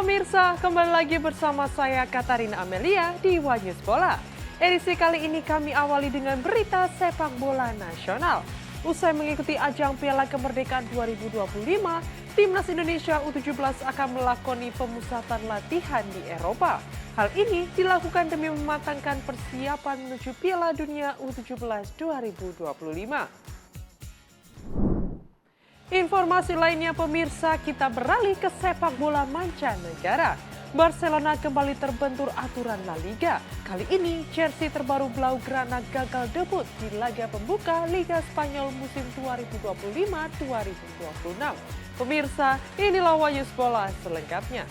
pemirsa, kembali lagi bersama saya Katarina Amelia di Wanyus Bola. Edisi kali ini kami awali dengan berita sepak bola nasional. Usai mengikuti ajang Piala Kemerdekaan 2025, Timnas Indonesia U17 akan melakoni pemusatan latihan di Eropa. Hal ini dilakukan demi mematangkan persiapan menuju Piala Dunia U17 2025. Informasi lainnya pemirsa, kita beralih ke sepak bola mancanegara. Barcelona kembali terbentur aturan La Liga. Kali ini jersey terbaru Blaugrana gagal debut di laga pembuka Liga Spanyol musim 2025-2026. Pemirsa, inilah Wanyus Bola selengkapnya.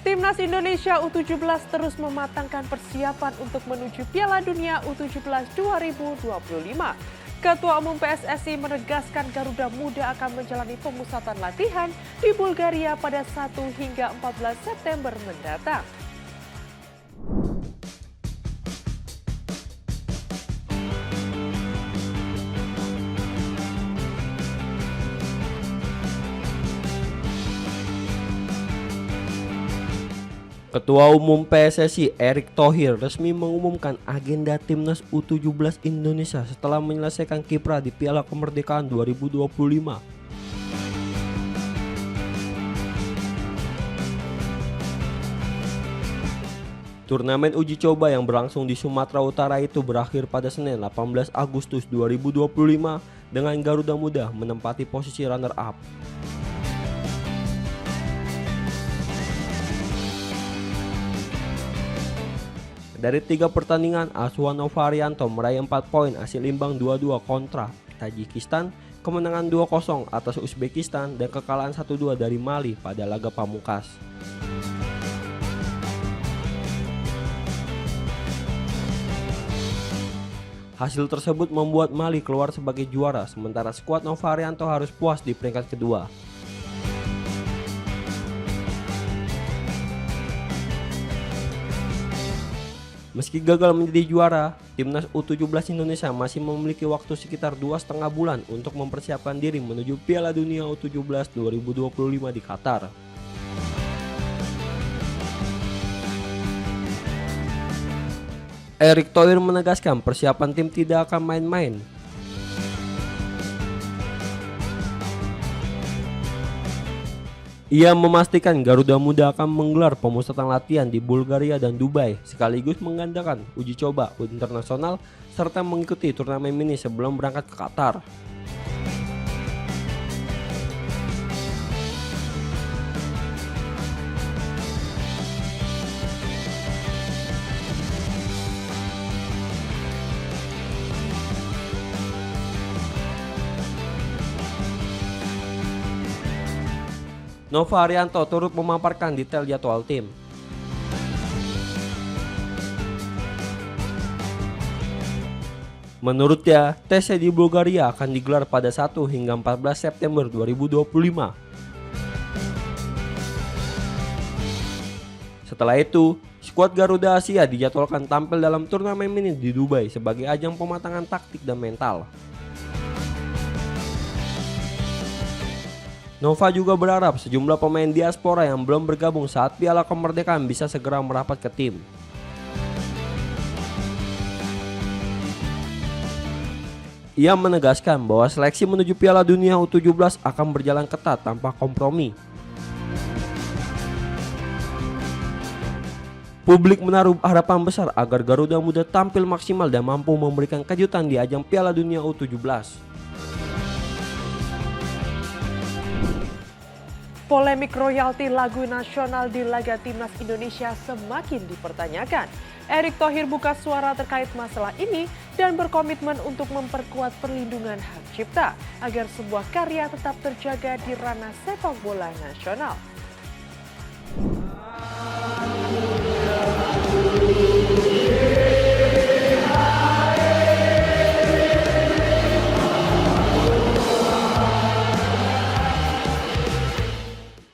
Timnas Indonesia U17 terus mematangkan persiapan untuk menuju Piala Dunia U17 2025. Ketua Umum PSSI menegaskan Garuda Muda akan menjalani pemusatan latihan di Bulgaria pada 1 hingga 14 September mendatang. Ketua Umum PSSI Erick Thohir resmi mengumumkan agenda Timnas U17 Indonesia setelah menyelesaikan kiprah di Piala Kemerdekaan 2025. Turnamen uji coba yang berlangsung di Sumatera Utara itu berakhir pada Senin 18 Agustus 2025 dengan Garuda Muda menempati posisi runner-up. Dari 3 pertandingan, Asuhan Novarianto meraih 4 poin hasil imbang 2-2 kontra Tajikistan, kemenangan 2-0 atas Uzbekistan, dan kekalahan 1-2 dari Mali pada laga pamungkas. Hasil tersebut membuat Mali keluar sebagai juara, sementara skuad Novarianto harus puas di peringkat kedua. Meski gagal menjadi juara, Timnas U17 Indonesia masih memiliki waktu sekitar 2,5 bulan untuk mempersiapkan diri menuju Piala Dunia U17 2025 di Qatar. Erick Thohir menegaskan persiapan tim tidak akan main-main. Ia memastikan Garuda Muda akan menggelar pemusatan latihan di Bulgaria dan Dubai, sekaligus menggandakan uji coba internasional serta mengikuti turnamen mini sebelum berangkat ke Qatar. Novarianto turut memaparkan detail jadwal tim. Menurutnya, tesnya di Bulgaria akan digelar pada 1 hingga 14 September 2025. Setelah itu, skuad Garuda Asia dijadwalkan tampil dalam turnamen mini di Dubai sebagai ajang pematangan taktik dan mental. Nova juga berharap sejumlah pemain diaspora yang belum bergabung saat Piala Kemerdekaan bisa segera merapat ke tim. Ia menegaskan bahwa seleksi menuju Piala Dunia U17 akan berjalan ketat tanpa kompromi. Publik menaruh harapan besar agar Garuda Muda tampil maksimal dan mampu memberikan kejutan di ajang Piala Dunia U17. Polemik royalti lagu nasional di laga Timnas Indonesia semakin dipertanyakan. Erick Thohir buka suara terkait masalah ini dan berkomitmen untuk memperkuat perlindungan hak cipta agar sebuah karya tetap terjaga di ranah sepak bola nasional.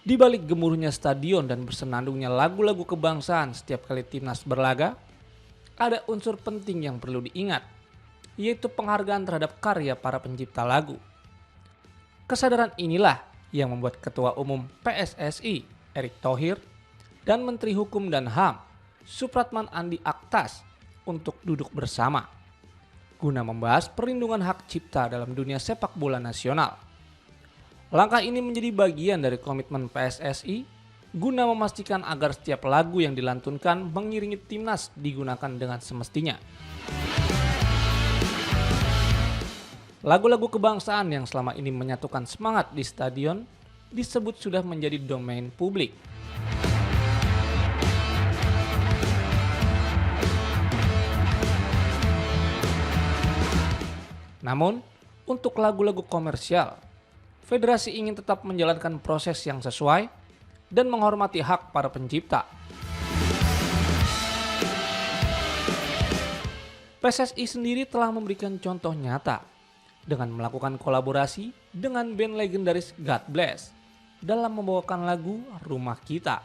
Di balik gemuruhnya stadion dan bersenandungnya lagu-lagu kebangsaan setiap kali timnas berlaga, ada unsur penting yang perlu diingat, yaitu penghargaan terhadap karya para pencipta lagu. Kesadaran inilah yang membuat Ketua Umum PSSI, Erick Thohir, dan Menteri Hukum dan HAM, Supratman Andi Aktas, untuk duduk bersama guna membahas perlindungan hak cipta dalam dunia sepak bola nasional. Langkah ini menjadi bagian dari komitmen PSSI guna memastikan agar setiap lagu yang dilantunkan mengiringi timnas digunakan dengan semestinya. Lagu-lagu kebangsaan yang selama ini menyatukan semangat di stadion disebut sudah menjadi domain publik. Namun, untuk lagu-lagu komersial, federasi ingin tetap menjalankan proses yang sesuai dan menghormati hak para pencipta. PSSI sendiri telah memberikan contoh nyata dengan melakukan kolaborasi dengan band legendaris God Bless dalam membawakan lagu Rumah Kita.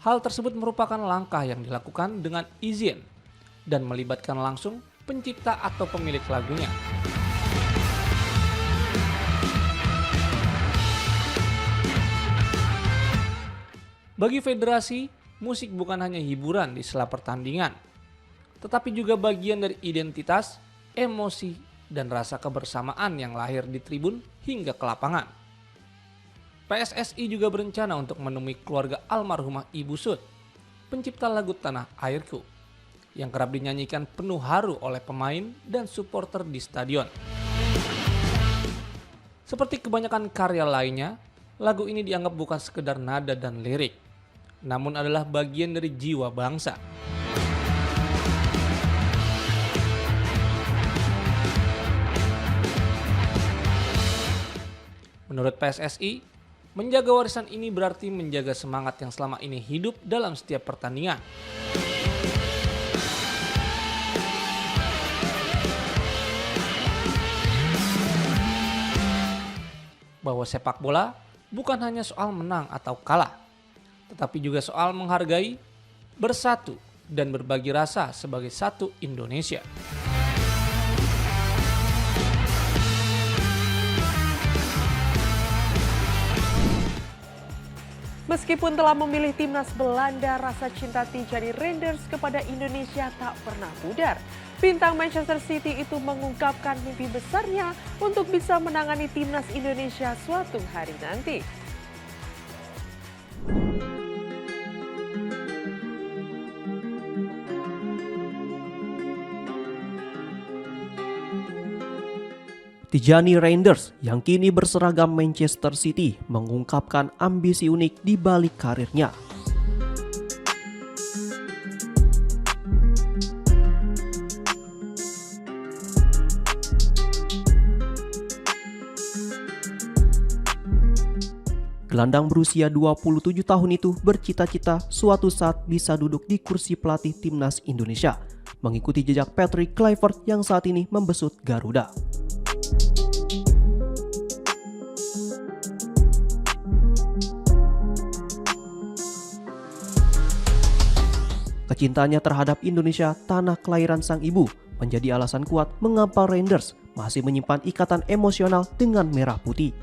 Hal tersebut merupakan langkah yang dilakukan dengan izin dan melibatkan langsung pencipta atau pemilik lagunya. Bagi federasi, musik bukan hanya hiburan di sela pertandingan, tetapi juga bagian dari identitas, emosi, dan rasa kebersamaan yang lahir di tribun hingga ke lapangan. PSSI juga berencana untuk menemui keluarga almarhumah Ibu Sud, pencipta lagu Tanah Airku, yang kerap dinyanyikan penuh haru oleh pemain dan supporter di stadion. Seperti kebanyakan karya lainnya, lagu ini dianggap bukan sekedar nada dan lirik, namun adalah bagian dari jiwa bangsa. Menurut PSSI, menjaga warisan ini berarti menjaga semangat yang selama ini hidup dalam setiap pertandingan. Bahwa sepak bola bukan hanya soal menang atau kalah, tetapi juga soal menghargai, bersatu, dan berbagi rasa sebagai satu Indonesia. Meskipun telah memilih timnas Belanda, rasa cinta Tijani Reinders kepada Indonesia tak pernah pudar. Bintang Manchester City itu mengungkapkan mimpi besarnya untuk bisa menangani timnas Indonesia suatu hari nanti. Tijani Reinders yang kini berseragam Manchester City mengungkapkan ambisi unik di balik karirnya. Gelandang berusia 27 tahun itu bercita-cita suatu saat bisa duduk di kursi pelatih timnas Indonesia, mengikuti jejak Patrick Kluivert yang saat ini membesut Garuda. Kecintaannya terhadap Indonesia, tanah kelahiran sang ibu, menjadi alasan kuat mengapa Reinders masih menyimpan ikatan emosional dengan merah putih.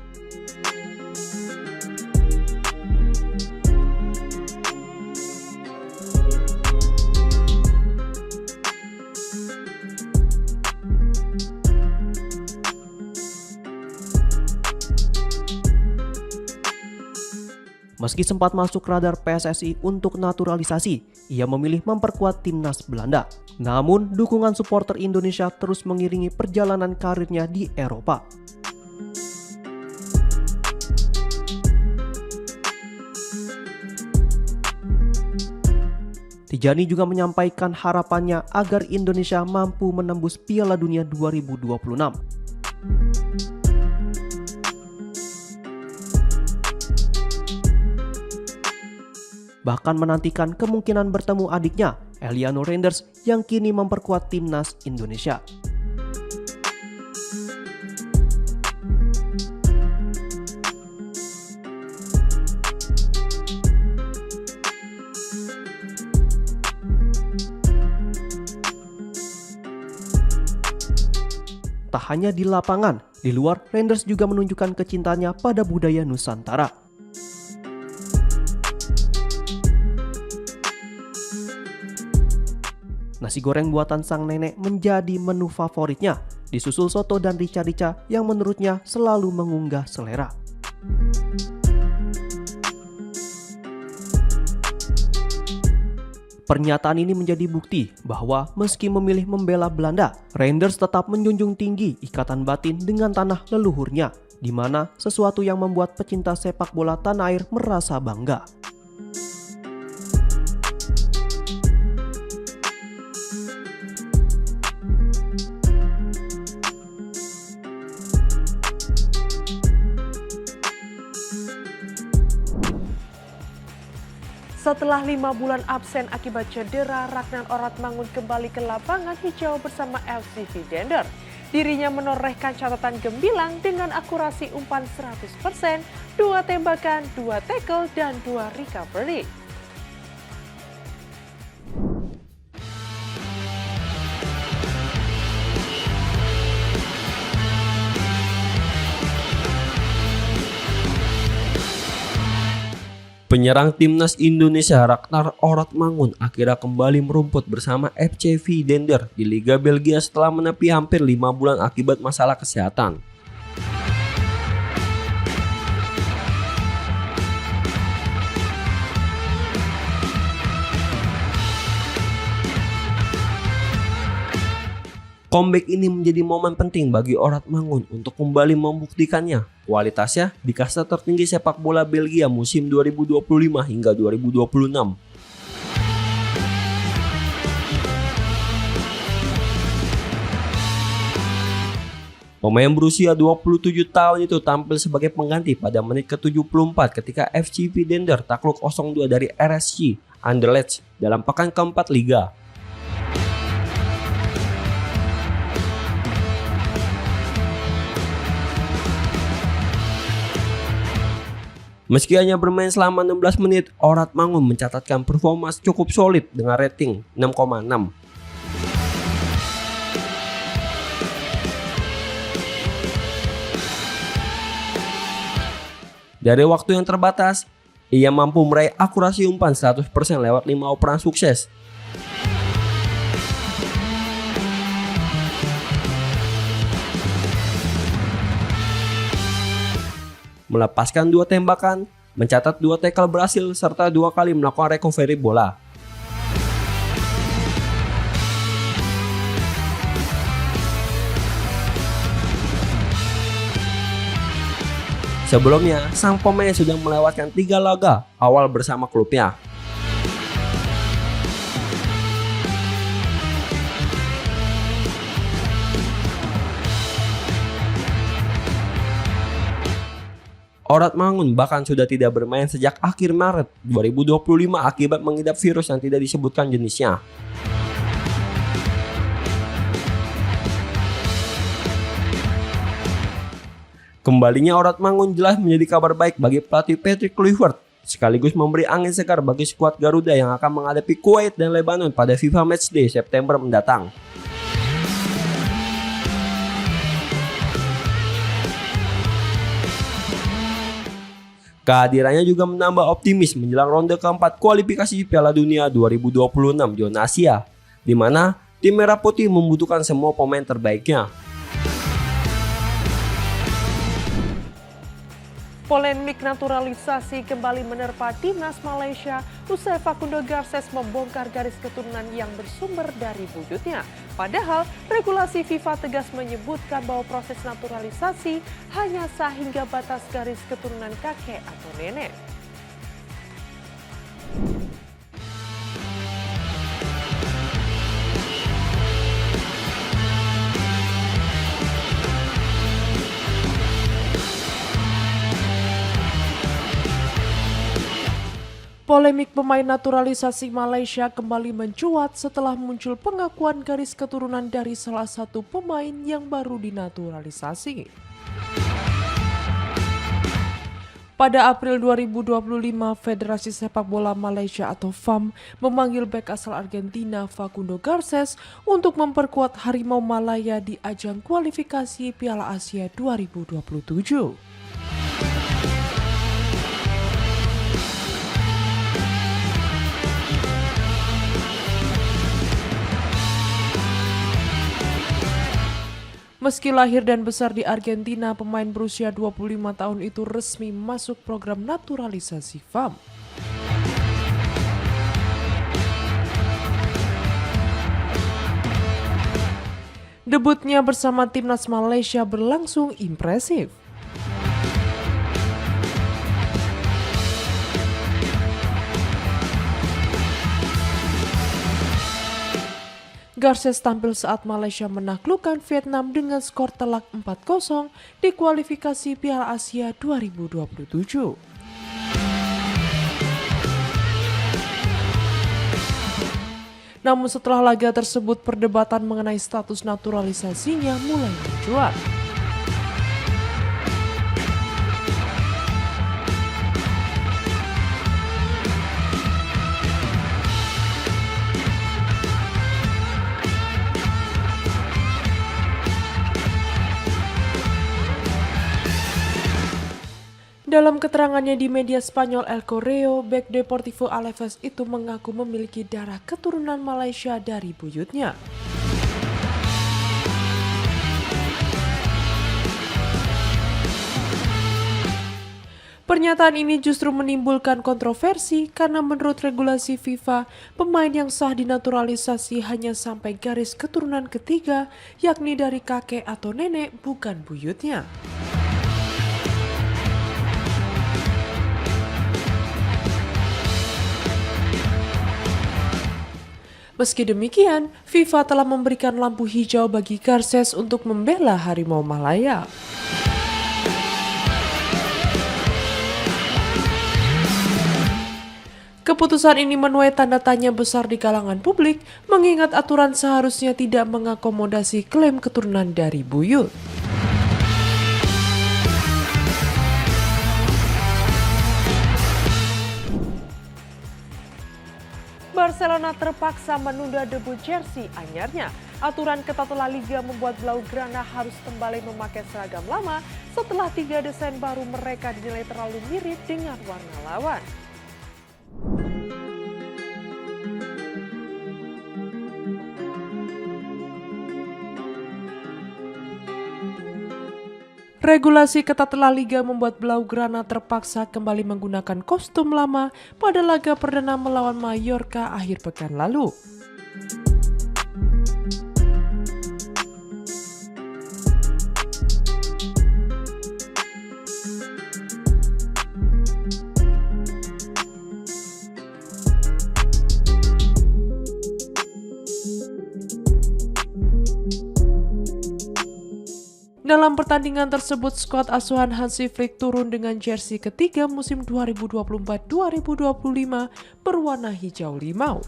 Meski sempat masuk radar PSSI untuk naturalisasi, ia memilih memperkuat timnas Belanda. Namun, dukungan supporter Indonesia terus mengiringi perjalanan karirnya di Eropa. Tijani juga menyampaikan harapannya agar Indonesia mampu menembus Piala Dunia 2026. Bahkan menantikan kemungkinan bertemu adiknya, Eliano Reinders, yang kini memperkuat timnas Indonesia. tak hanya di lapangan, di luar Renders juga menunjukkan kecintanya pada budaya Nusantara. Nasi goreng buatan sang nenek menjadi menu favoritnya, disusul soto dan rica-rica yang menurutnya selalu mengunggah selera. Pernyataan ini menjadi bukti bahwa meski memilih membela Belanda, Renders tetap menjunjung tinggi ikatan batin dengan tanah leluhurnya, di mana sesuatu yang membuat pecinta sepak bola tanah air merasa bangga. Setelah 5 bulan absen akibat cedera, Ragnar Oratmangun kembali ke lapangan hijau bersama FC Vidender. Dirinya menorehkan catatan gemilang dengan akurasi umpan 100%, 2 tembakan, 2 tackle, dan 2 recovery. Penyerang timnas Indonesia Ragnar Oratmangun akhirnya kembali merumput bersama FC Vidender di Liga Belgia setelah menepi hampir 5 bulan akibat masalah kesehatan. Comeback ini menjadi momen penting bagi Oratmangun untuk kembali membuktikannya kualitasnya di kasta tertinggi sepak bola Belgia musim 2025 hingga 2026. Pemain berusia 27 tahun itu tampil sebagai pengganti pada menit ke-74 ketika FC Vidender takluk 0-2 dari RSC Anderlecht dalam pekan keempat Liga. Meski hanya bermain selama 16 menit, Oratmangun mencatatkan performa cukup solid dengan rating 6,6. Dari waktu yang terbatas, ia mampu meraih akurasi umpan 100% lewat 5 operan sukses. Melepaskan 2 tembakan, mencatat 2 tackle berhasil, serta 2 kali melakukan recovery bola. Sebelumnya, sang pemain sudah melewatkan 3 laga awal bersama klubnya. Oratmangun bahkan sudah tidak bermain sejak akhir Maret 2025 akibat mengidap virus yang tidak disebutkan jenisnya. Kembalinya Oratmangun jelas menjadi kabar baik bagi pelatih Patrick Kluivert, sekaligus memberi angin segar bagi skuad Garuda yang akan menghadapi Kuwait dan Lebanon pada FIFA Matchday September mendatang. Kehadirannya juga menambah optimis menjelang ronde keempat kualifikasi Piala Dunia 2026 zona Asia, di mana tim Merah Putih membutuhkan semua pemain terbaiknya. Polemik naturalisasi kembali menerpa timnas Malaysia usai Facundo Garces membongkar garis keturunan yang bersumber dari buyutnya. Padahal regulasi FIFA tegas menyebutkan bahwa proses naturalisasi hanya sah hingga batas garis keturunan kakek atau nenek. Polemik pemain naturalisasi Malaysia kembali mencuat setelah muncul pengakuan garis keturunan dari salah satu pemain yang baru dinaturalisasi. Pada April 2025, Federasi Sepak Bola Malaysia atau FAM memanggil bek asal Argentina Facundo Garces untuk memperkuat Harimau Malaya di ajang kualifikasi Piala Asia 2027. Meski lahir dan besar di Argentina, pemain berusia 25 tahun itu resmi masuk program naturalisasi FAM. Debutnya bersama timnas Malaysia berlangsung impresif. Garces tampil saat Malaysia menaklukkan Vietnam dengan skor telak 4-0 di kualifikasi Piala Asia 2027. Namun setelah laga tersebut, perdebatan mengenai status naturalisasinya mulai mencuat. Dalam keterangannya di media Spanyol El Correo, bek Deportivo Alaves itu mengaku memiliki darah keturunan Malaysia dari buyutnya. Pernyataan ini justru menimbulkan kontroversi karena menurut regulasi FIFA, pemain yang sah dinaturalisasi hanya sampai garis keturunan ketiga, yakni dari kakek atau nenek, bukan buyutnya. Meski demikian, FIFA telah memberikan lampu hijau bagi Garces untuk membela Harimau Malaya. Keputusan ini menuai tanda tanya besar di kalangan publik, mengingat aturan seharusnya tidak mengakomodasi klaim keturunan dari buyut. Barcelona terpaksa menunda debut jersey anyarnya. Aturan ketat La Liga membuat Blaugrana harus kembali memakai seragam lama setelah 3 desain baru mereka dinilai terlalu mirip dengan warna lawan. Regulasi ketat La Liga membuat Blaugrana terpaksa kembali menggunakan kostum lama pada laga perdana melawan Mallorca akhir pekan lalu. Dalam pertandingan tersebut, skuad asuhan Hansi Flick turun dengan jersey ketiga musim 2024-2025 berwarna hijau limau.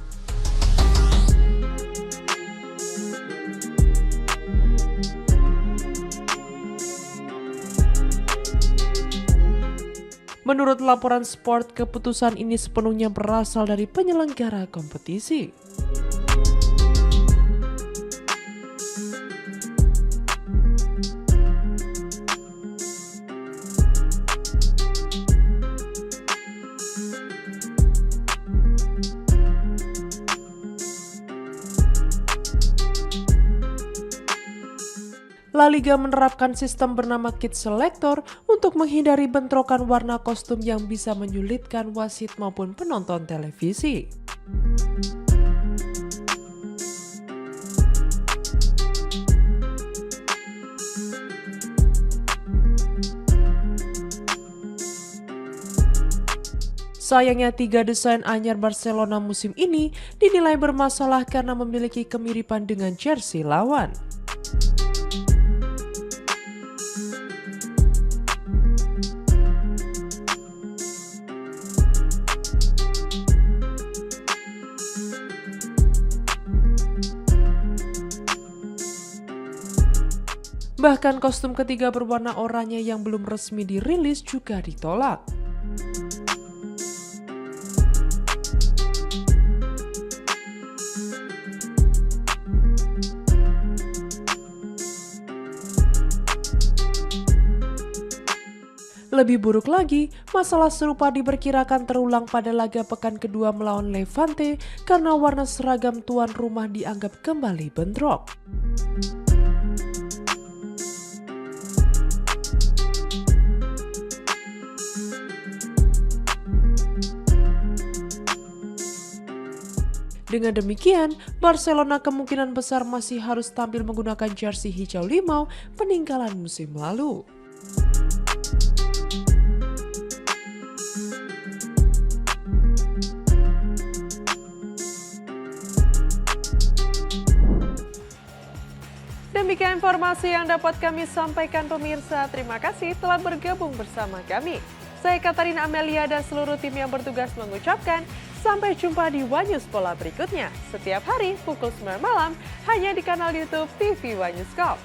Menurut laporan Sport, keputusan ini sepenuhnya berasal dari penyelenggara kompetisi. La Liga menerapkan sistem bernama Kit Selector untuk menghindari bentrokan warna kostum yang bisa menyulitkan wasit maupun penonton televisi. Sayangnya 3 desain anyar Barcelona musim ini dinilai bermasalah karena memiliki kemiripan dengan jersey lawan. Bahkan kostum ketiga berwarna oranye yang belum resmi dirilis juga ditolak. Lebih buruk lagi, masalah serupa diperkirakan terulang pada laga pekan kedua melawan Levante karena warna seragam tuan rumah dianggap kembali bentrok. Dengan demikian, Barcelona kemungkinan besar masih harus tampil menggunakan jersey hijau limau peninggalan musim lalu. Demikian informasi yang dapat kami sampaikan pemirsa. Terima kasih telah bergabung bersama kami. Saya Katarina Amelia dan seluruh tim yang bertugas mengucapkan sampai jumpa di One News Bola berikutnya. Setiap hari pukul 9 malam hanya di kanal YouTube TV One News Corp.